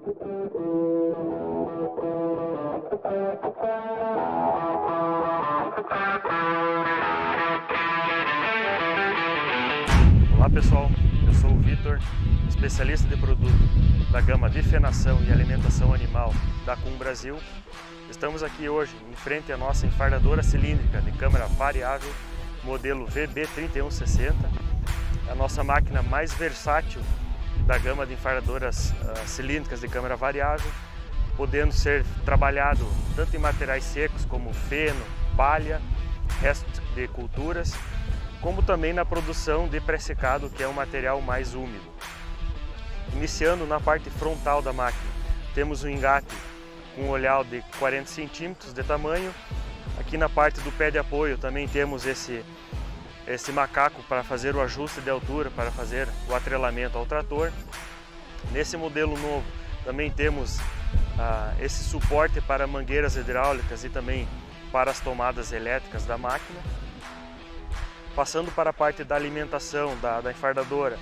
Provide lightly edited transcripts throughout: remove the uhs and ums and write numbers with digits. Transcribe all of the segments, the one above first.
Olá pessoal, eu sou o Vitor, especialista de produto da gama de fenação e alimentação animal da KUM Brasil. Estamos aqui hoje em frente à nossa enfardadora cilíndrica de câmara variável, modelo VB3160, a nossa máquina mais versátil da gama de enfardadoras cilíndricas de câmara variável, podendo ser trabalhado tanto em materiais secos como feno, palha, restos de culturas, como também na produção de pré-secado, que é um material mais úmido. Iniciando na parte frontal da máquina, temos um engate com um olhar de 40 centímetros de tamanho. Aqui na parte do pé de apoio também temos esse macaco para fazer o ajuste de altura, para fazer o atrelamento ao trator. Nesse modelo novo também temos esse suporte para mangueiras hidráulicas e também para as tomadas elétricas da máquina. Passando para a parte da alimentação da enfardadora,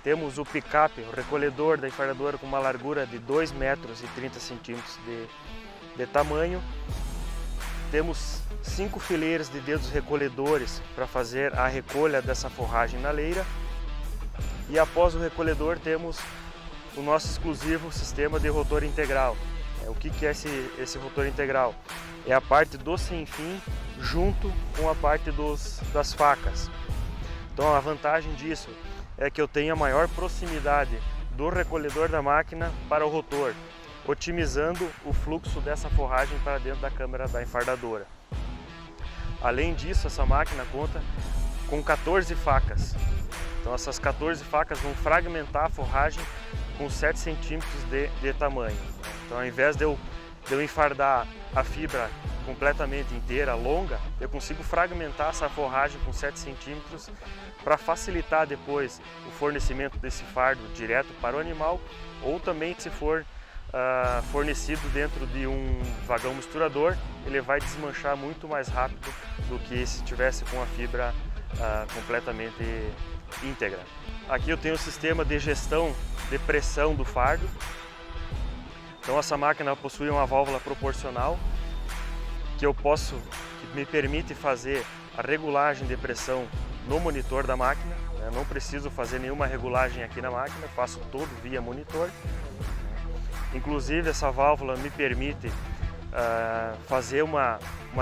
temos o picape, o recolhedor da enfardadora com uma largura de 2,30 metros de tamanho. Temos 5 fileiras de dedos recolhedores para fazer a recolha dessa forragem na leira. E após o recolhedor temos o nosso exclusivo sistema de rotor integral. O que é esse rotor integral? É a parte do sem fim junto com a parte das facas. Então a vantagem disso é que eu tenho a maior proximidade do recolhedor da máquina para o rotor, otimizando o fluxo dessa forragem para dentro da câmara da enfardadora. Além disso, essa máquina conta com 14 facas. Então essas 14 facas vão fragmentar a forragem com 7 centímetros de tamanho. Então ao invés de eu enfardar a fibra completamente inteira, longa, eu consigo fragmentar essa forragem com 7 centímetros para facilitar depois o fornecimento desse fardo direto para o animal, ou também se for fornecido dentro de um vagão misturador, ele vai desmanchar muito mais rápido do que se tivesse com a fibra completamente íntegra. Aqui eu tenho o sistema de gestão de pressão do fardo. Então essa máquina possui uma válvula proporcional que me permite fazer a regulagem de pressão no monitor da máquina. Eu não preciso fazer nenhuma regulagem aqui na máquina, faço todo via monitor. Inclusive essa válvula me permite fazer uma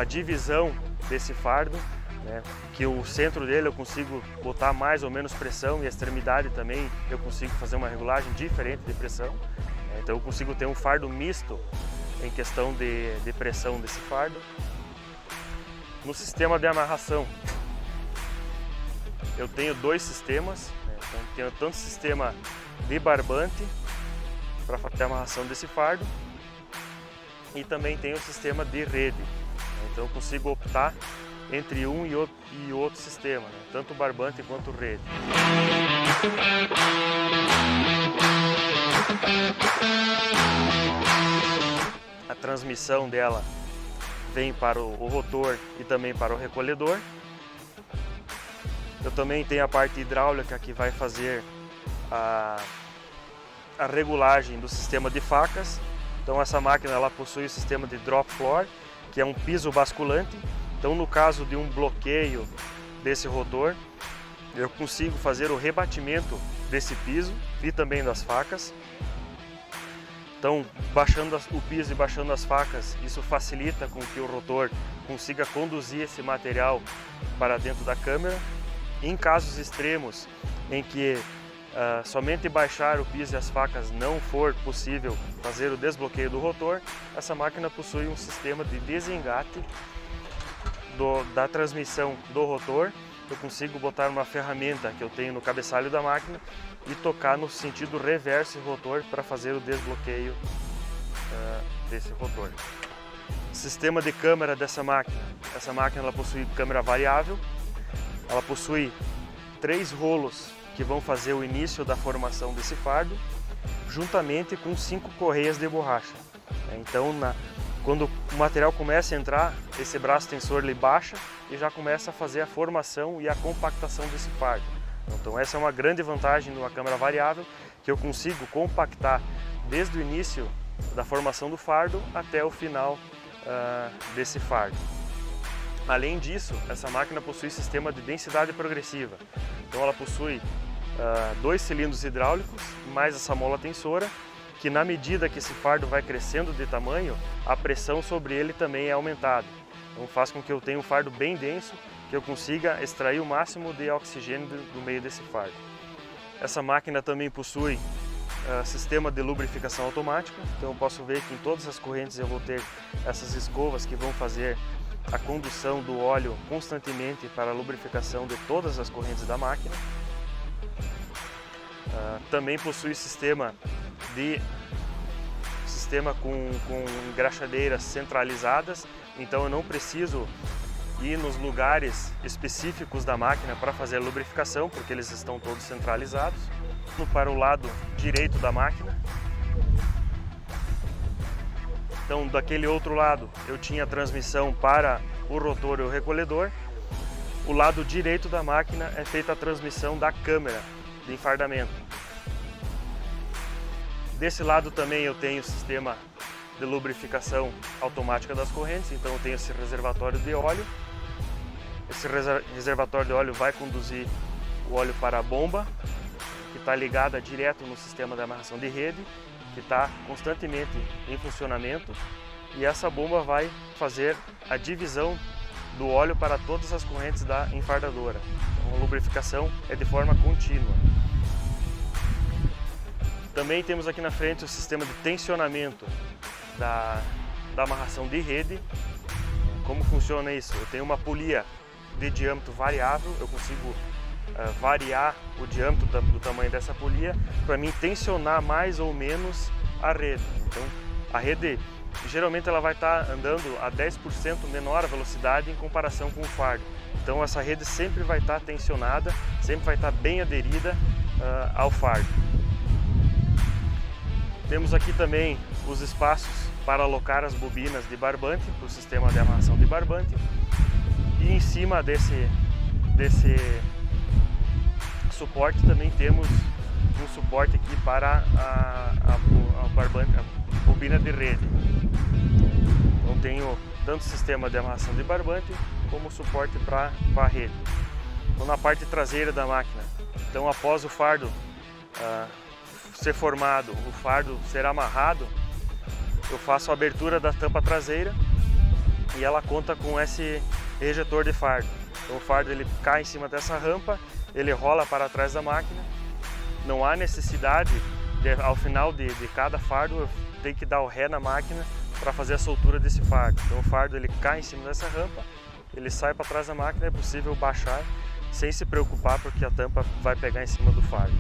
divisão desse fardo, né, que o centro dele eu consigo botar mais ou menos pressão e a extremidade também eu consigo fazer uma regulagem diferente de pressão. Então eu consigo ter um fardo misto em questão de pressão desse fardo. No sistema de amarração eu tenho 2 sistemas, né? Então tenho tanto sistema de barbante para fazer a amarração desse fardo e também tenho o sistema de rede. Então eu consigo optar entre um e outro sistema, né? Tanto barbante quanto rede. A transmissão dela vem para o rotor e também para o recolhedor. Eu também tenho a parte hidráulica que vai fazer a regulagem do sistema de facas. Então essa máquina ela possui o sistema de drop floor, que é um piso basculante. Então no caso de um bloqueio desse rotor, eu consigo fazer o rebatimento desse piso e também das facas. Então, baixando o piso e baixando as facas, isso facilita com que o rotor consiga conduzir esse material para dentro da câmara. Em casos extremos, em que somente baixar o piso e as facas não for possível fazer o desbloqueio do rotor, essa máquina possui um sistema de desengate da transmissão do rotor. Eu consigo botar uma ferramenta que eu tenho no cabeçalho da máquina e tocar no sentido reverso do rotor para fazer o desbloqueio desse rotor. Sistema de câmara dessa máquina. Essa máquina ela possui câmara variável. Ela possui 3 rolos que vão fazer o início da formação desse fardo, juntamente com 5 correias de borracha. Então, quando o material começa a entrar, esse braço tensor ele baixa e já começa a fazer a formação e a compactação desse fardo. Então essa é uma grande vantagem de uma câmara variável, que eu consigo compactar desde o início da formação do fardo até o final desse fardo. Além disso, essa máquina possui sistema de densidade progressiva. Então ela possui 2 cilindros hidráulicos, mais essa mola tensora, que na medida que esse fardo vai crescendo de tamanho, a pressão sobre ele também é aumentada. Então faz com que eu tenha um fardo bem denso, que eu consiga extrair o máximo de oxigênio do meio desse fardo. Essa máquina também possui sistema de lubrificação automática, então eu posso ver que em todas as correntes eu vou ter essas escovas que vão fazer a condução do óleo constantemente para a lubrificação de todas as correntes da máquina. Também possui sistema com engraxadeiras centralizadas, então eu não preciso ir nos lugares específicos da máquina para fazer a lubrificação, porque eles estão todos centralizados. Para o lado direito da máquina, então daquele outro lado eu tinha a transmissão para o rotor e o recolhedor. O lado direito da máquina é feita a transmissão da câmera de enfardamento. Desse lado também eu tenho o sistema de lubrificação automática das correntes, então eu tenho esse reservatório de óleo. Esse reservatório de óleo vai conduzir o óleo para a bomba, que está ligada direto no sistema de amarração de rede, que está constantemente em funcionamento, e essa bomba vai fazer a divisão do óleo para todas as correntes da enfardadora. Então, a lubrificação é de forma contínua. Também temos aqui na frente o sistema de tensionamento da amarração de rede. Como funciona isso? Eu tenho uma polia de diâmetro variável, eu consigo variar o diâmetro do tamanho dessa polia para mim tensionar mais ou menos a rede. Então a rede geralmente ela vai estar andando a 10% menor a velocidade em comparação com o fardo. Então essa rede sempre vai estar tensionada, sempre vai estar bem aderida ao fardo. Temos aqui também os espaços para alocar as bobinas de barbante para o sistema de amarração de barbante, e em cima desse suporte também temos um suporte aqui para a bobina de rede. Então tenho tanto o sistema de amarração de barbante como suporte para a rede. Então, na parte traseira da máquina, então após o fardo ser formado, o fardo ser amarrado, eu faço a abertura da tampa traseira e ela conta com esse ejetor de fardo. Então o fardo ele cai em cima dessa rampa, ele rola para trás da máquina. Não há necessidade ao final de cada fardo eu tenho que dar o ré na máquina para fazer a soltura desse fardo. Então o fardo ele cai em cima dessa rampa, ele sai para trás da máquina, é possível baixar sem se preocupar porque a tampa vai pegar em cima do fardo.